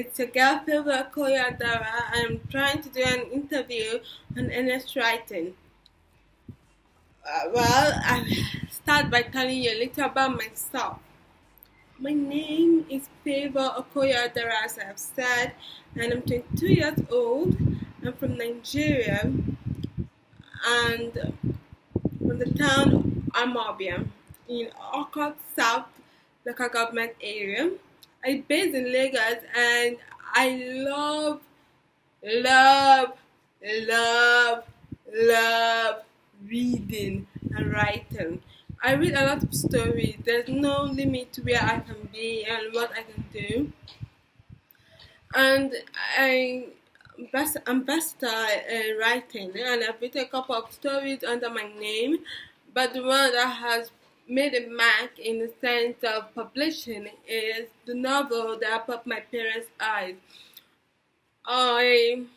it's a girl, Favour Okoye. I'm trying to do an interview on honest writing. I'll start by telling you a little about myself. My name is Favour Okoye, as I've said, and I'm 22 years old. I'm from Nigeria, and from the town Amobia in Okot South local government area. I'm based in Lagos, and I love, love, love reading and writing. I read a lot of stories. There's no limit to where I can be and what I can do. And I'm versatile in writing, and I've written a couple of stories under my name, but the one that has made a mark in the sense of publishing is the novel that caught my parents' eyes. I'm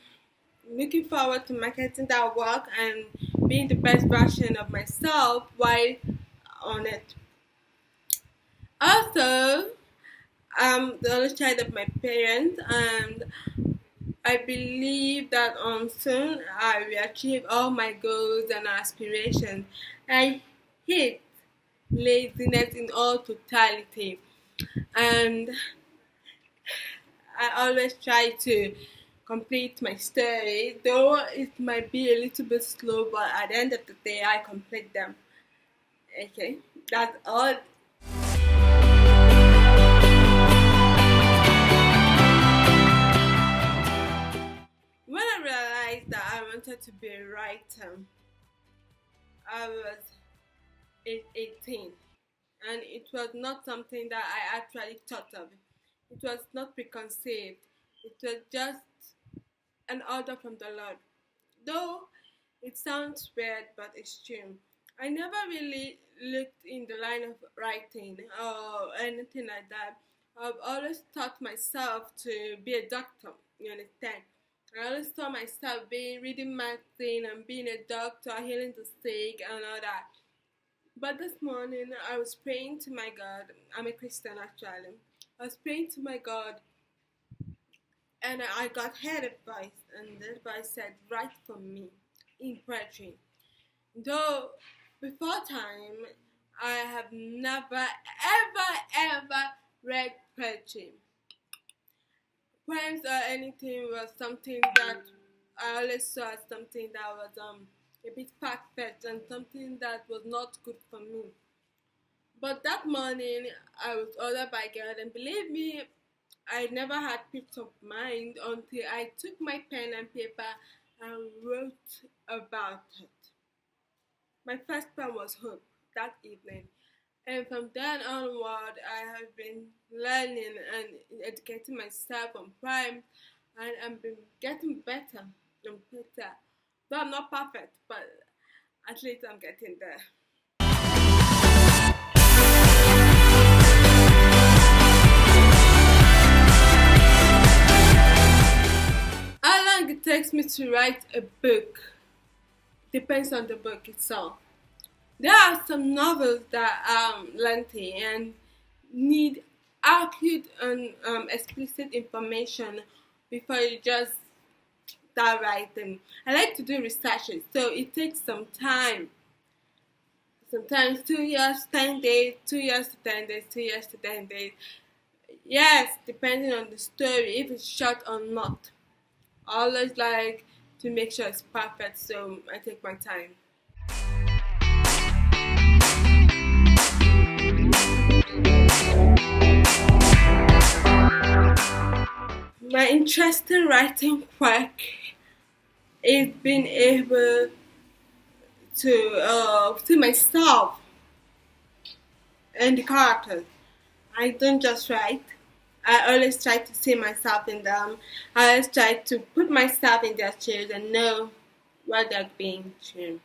looking forward to marketing that work and being the best version of myself while on it. Also, I'm the only child of my parents, and I believe that soon I will achieve all my goals and aspirations. I hate laziness in all totality, and I always try to complete my story, though it might be a little bit slow, but at the end of the day, I complete them. Okay, that's all. When I realized that I wanted to be a writer, I was 18, and it was not something that I actually thought of. It was not preconceived. It was just an order from the Lord. Though it sounds weird, but it's true. I never really looked in the line of writing or anything like that. I've always taught myself to be a doctor, you understand? I always saw myself being reading magazine and being a doctor, healing the sick and all that. But this morning I was praying to my God. I'm a Christian actually. I was praying to my God, and I got heard advice, and the advice said, write for me in poetry. Though before time, I have never ever read poetry. Poems or anything was something that I always saw as something that was a bit far-fetched and something that was not good for me. But that morning, I was ordered by God, and believe me, I never had peace of mind until I took my pen and paper and wrote about it. My first poem was Hope that evening, and from then onward, I have been learning and educating myself on poems, and I've been getting better and better. Though I'm not perfect, but at least I'm getting there. How long it takes me to write a book depends on the book itself. There are some novels that are lengthy and need accurate and explicit information before you just start writing. I like to do researches, so it takes some time. Sometimes 2 years, 10 days, 2 years to 10 days, 2 years to 10 days. Yes, depending on the story, if it's short or not. I always like to make sure it's perfect, so I take my time. My interest in writing QUIRK is being able to see myself in the characters. I don't just write. I always try to see myself in them. I always try to put myself in their shoes and know what they're being through.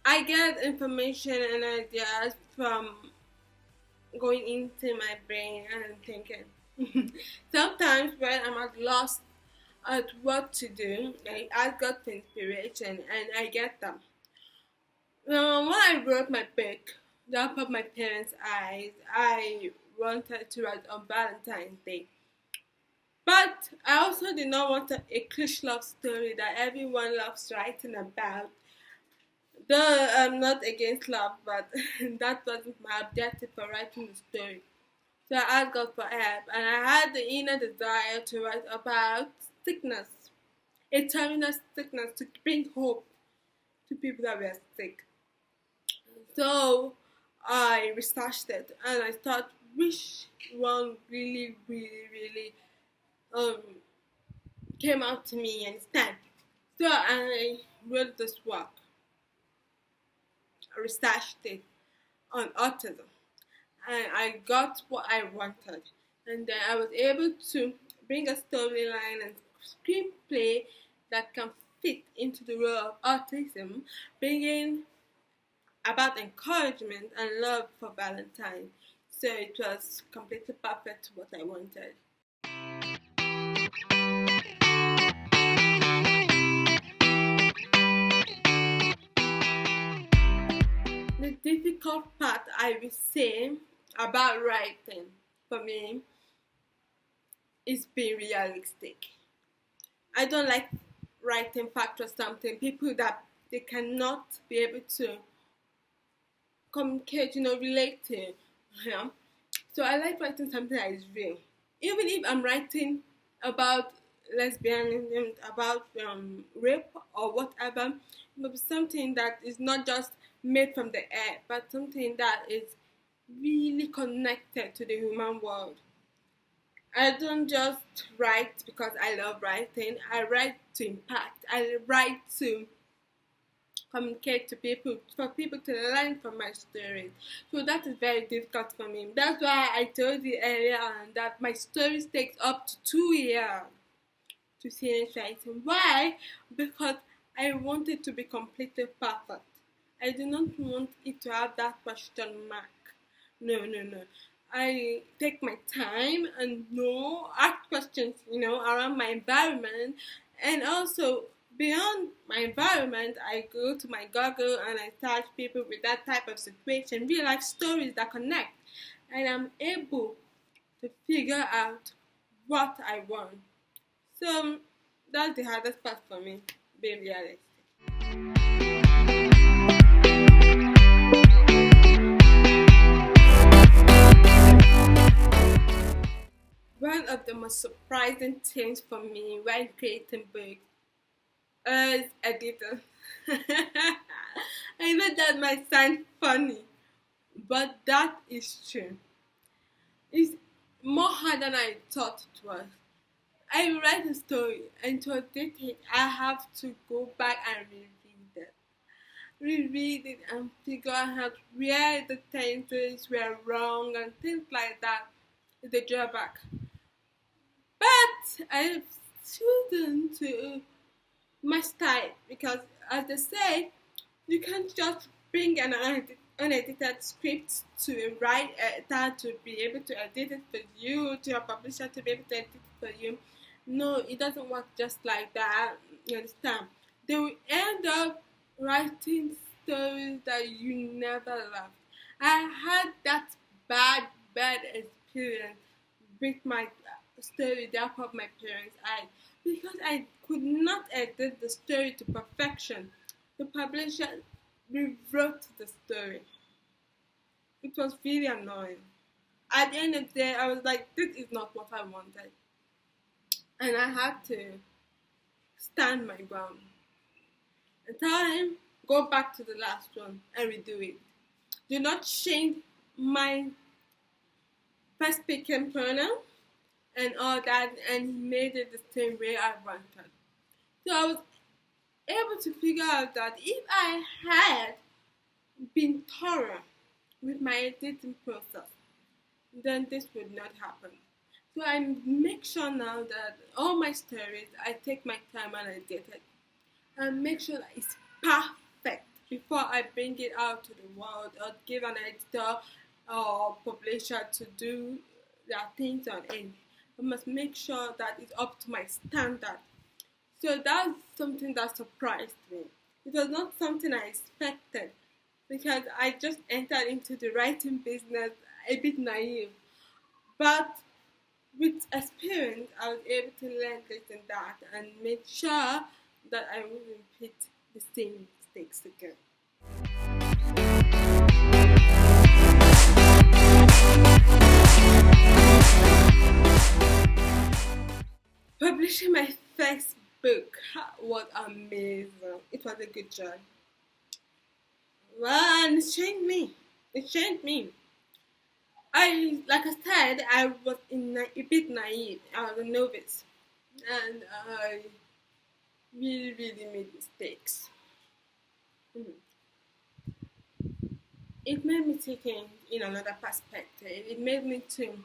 I get information and ideas from going into my brain and thinking. Sometimes when I'm at lost at what to do, I ask God for inspiration and I get them. When I wrote my book, The Apple of My Parents' Eyes, I wanted to write on Valentine's Day. But I also did not want a cliche love story that everyone loves writing about. Though I'm not against love, but that wasn't my objective for writing the story. So I asked God for help, and I had the inner desire to write about sickness, a terminal sickness, to bring hope to people that were sick. So I researched it, and I thought which one really um, came out to me and stand. So I wrote this work, I researched it on autism, and I got what I wanted. And then I was able to bring a storyline and screenplay that can fit into the role of autism, bringing about encouragement and love for Valentine. So it was completely perfect what I wanted. The difficult part I would say about writing for me is being realistic. I don't like writing fact or something. People that they cannot be able to communicate, relate to. Yeah. So I like writing something that is real. Even if I'm writing about lesbianism, about rape or whatever, it must be something that is not just made from the air, but something that is really connected to the human world. I don't just write because I love writing. I write to impact. I write to communicate to people, for people to learn from my stories. So that is very difficult for me. That's why I told you earlier on that my stories takes up to 2 years to finish writing. Why? Because I want it to be completely perfect. I do not want it to have that question mark. No. I take my time and ask questions, around my environment, and also beyond my environment, I go to my Google and I search people with that type of situation, real life stories that connect, and I'm able to figure out what I want. So that's the hardest part for me, being realistic. One of the most surprising things for me when creating books is editing. I know that might sound funny, but that is true. It's more hard than I thought it was. I write a story and to edit it, I have to go back and reread it and figure out where the tenses were wrong and things like that is the drawback. But I've chosen to master it because, as they say, you can't just bring an unedited script to a writer to be able to edit it for you, to your publisher to be able to edit it for you. No, it doesn't work just like that. You understand? They will end up writing stories that you never loved. I had that bad experience with my story, The Apple of My Parents' Eyes, because I could not edit the story to perfection. The publisher rewrote the story. It was really annoying. At the end of the day, I was like, this is not what I wanted. And I had to stand my ground and tell him, go back to the last one and redo it. Do not change my first speaking pronoun and all that, and he made it the same way I wanted. So I was able to figure out that if I had been thorough with my editing process, then this would not happen. So I make sure now that all my stories, I take my time and edit it. And make sure that it's perfect before I bring it out to the world or give an editor or publisher to do their things on it. I must make sure that it's up to my standard. So that's something that surprised me. It was not something I expected. because I just entered into the writing business a bit naive. But with experience, I was able to learn this and that and make sure that I wouldn't repeat the same mistakes again. Publishing my first book was amazing. It was a good journey. Well, and it changed me. It changed me. Like I said, I was a bit naive. I was a novice, and I really, really made mistakes. Mhm. It made me think in another perspective. It made me to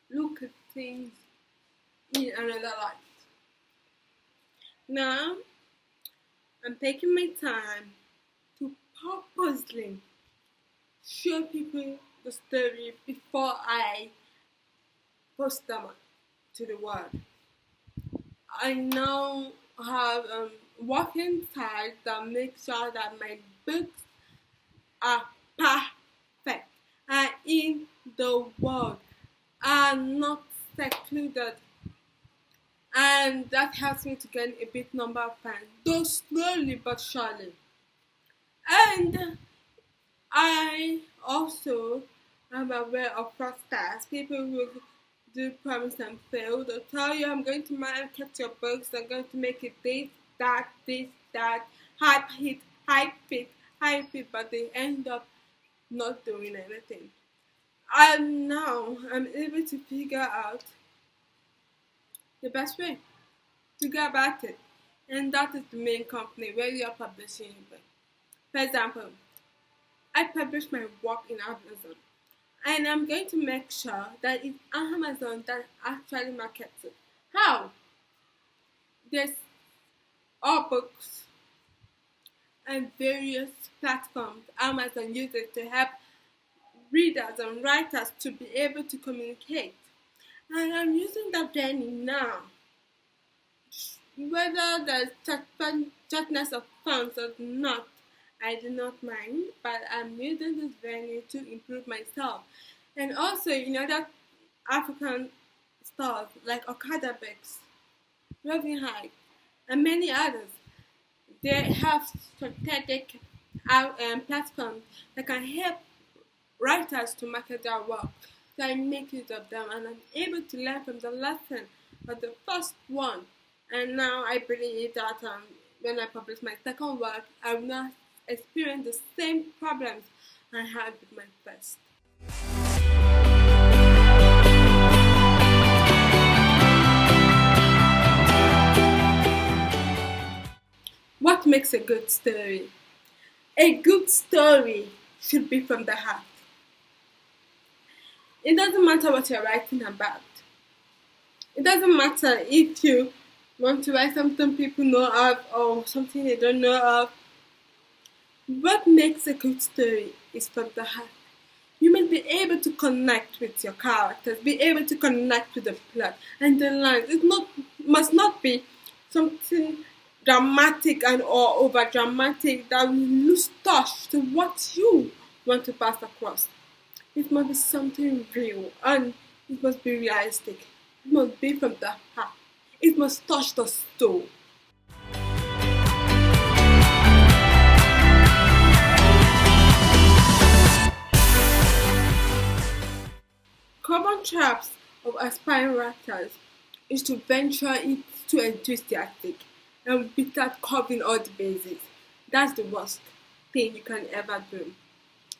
look at things in another light. Now, I'm taking my time to purposely show people the story before I post them to the world. I now have working tag that makes sure that my books are perfect and in the world are not secluded, and that helps me to gain a big number of fans, though slowly but surely. And I also am aware of fraudsters, people who do promise and fail. They'll tell you, I'm going to market your books, I'm going to make it this, that, hype it, hype it, but they end up not doing anything. And now I'm able to figure out the best way to go about it. And that is the main company where you are publishing your book. For example, I publish my work in Amazon, and I'm going to make sure that it's Amazon that actually markets it. How? There's all books and various platforms Amazon uses to help readers and writers to be able to communicate. And I'm using that venue now. Whether there's shortness of funds or not, I do not mind, but I'm using this venue to improve myself. And also in other African stores like Okada Books, Loving High, and many others, they have strategic platforms that can help writers to market their work. So I make use of them, and I'm able to learn from the lesson of the first one. And now I believe that when I publish my second work, I will not experience the same problems I had with my first. What makes a good story? A good story should be from the heart. It doesn't matter what you're writing about. It doesn't matter if you want to write something people know of or something they don't know of. What makes a good story is from the heart. You must be able to connect with your characters, be able to connect with the plot and the lines. Must not be something dramatic and or over dramatic that will lose touch to what you want to pass across. It must be something real and it must be realistic. It must be from the heart. It must touch the soul. Common traps of aspiring writers is to venture it too enthusiastic and without covering all the bases. That's the worst thing you can ever do.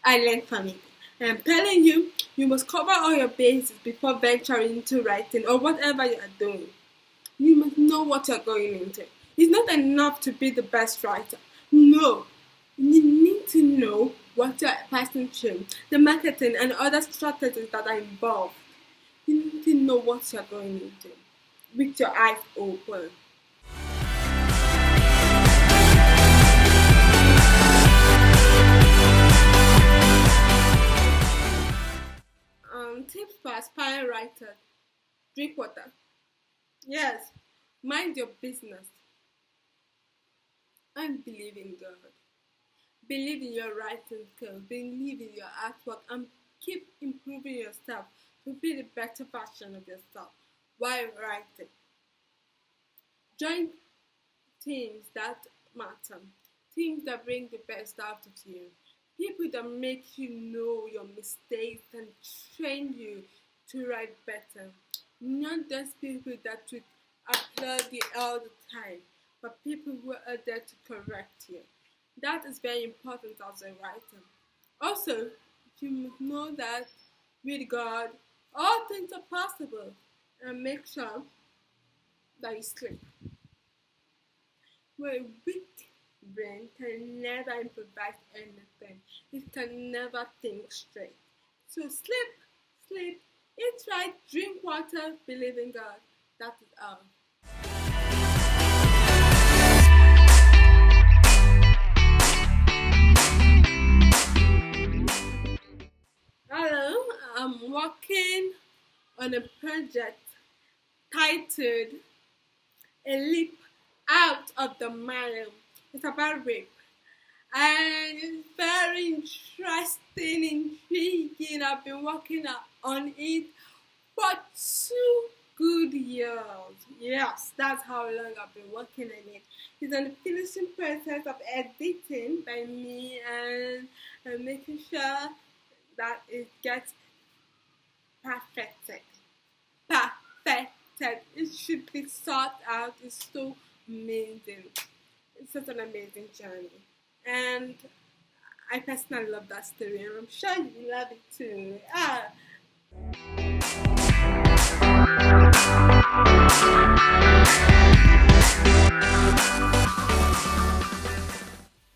I learned from it. And I'm telling you, you must cover all your bases before venturing into writing or whatever you are doing. You must know what you're going into. It's not enough to be the best writer. No. You need to know what you're passing through, the marketing and other strategies that are involved. You need to know what you're going into with your eyes open. Tips for aspiring writers. Drink water. Yes, mind your business and believe in God. Believe in your writing skills, believe in your artwork, and keep improving yourself to be the better version of yourself while writing. Join teams that matter, teams that bring the best out of you, people that make you know your mistakes and train you to write better. Not just people that would applaud you all the time, but people who are there to correct you. That is very important as a writer. Also, you must know that with God, all things are possible, and make sure that you sleep. Where a weak brain can never improvise anything. It can never think straight. So sleep, sleep, eat right, drink water, believe in God. That is all. Hello, I'm working on a project titled A Leap Out of the Mire. It's about rape. And it's very interesting, intriguing. I've been working on it for 2 good years. Yes, that's how long I've been working on it. It's on the finishing process of editing by me and making sure that it gets perfected. Perfected. It should be sought out. It's so amazing. It's such an amazing journey. And I personally love that story, and I'm sure you love it too.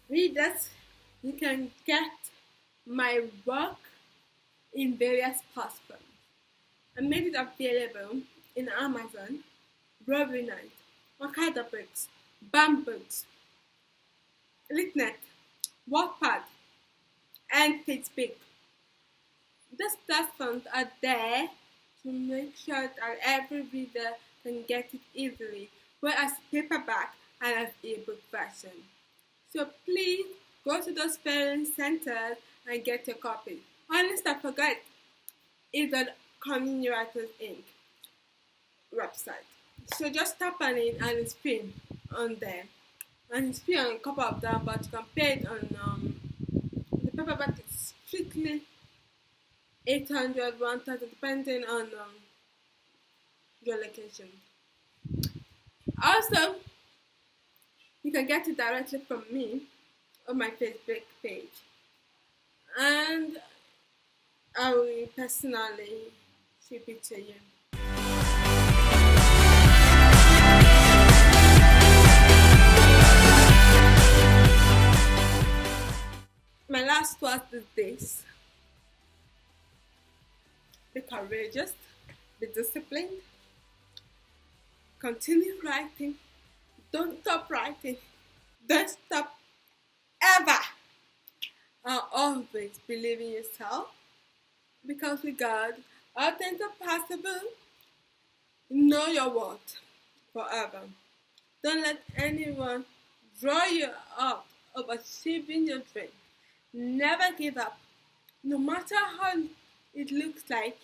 Readers, you can get my work in various platforms. I made it available in Amazon, Robin Night, Wakada Books, BAM Books, LitNet, Wattpad, and Facebook. These platforms are there to make sure that every reader can get it easily, both as paperback and as ebook version. So please go to those parent centers and get your copy. Honest, I forgot, it's on Community Writers Inc. website. So just tap on it and it's free on there. And it's free on a couple of them, but you can pay it on the paperback is strictly 800, 1000, depending on your location. Also, you can get it directly from me on my Facebook page, and I will personally ship it to you. My last word is this: be courageous, be disciplined, continue writing, don't stop writing, don't stop ever, and always believe in yourself, because with God, all things are possible. Know your worth forever. Don't let anyone draw you out of achieving your dream. Never give up. No matter how it looks like,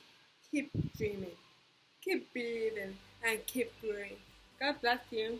keep dreaming, keep believing, and keep growing. God bless you.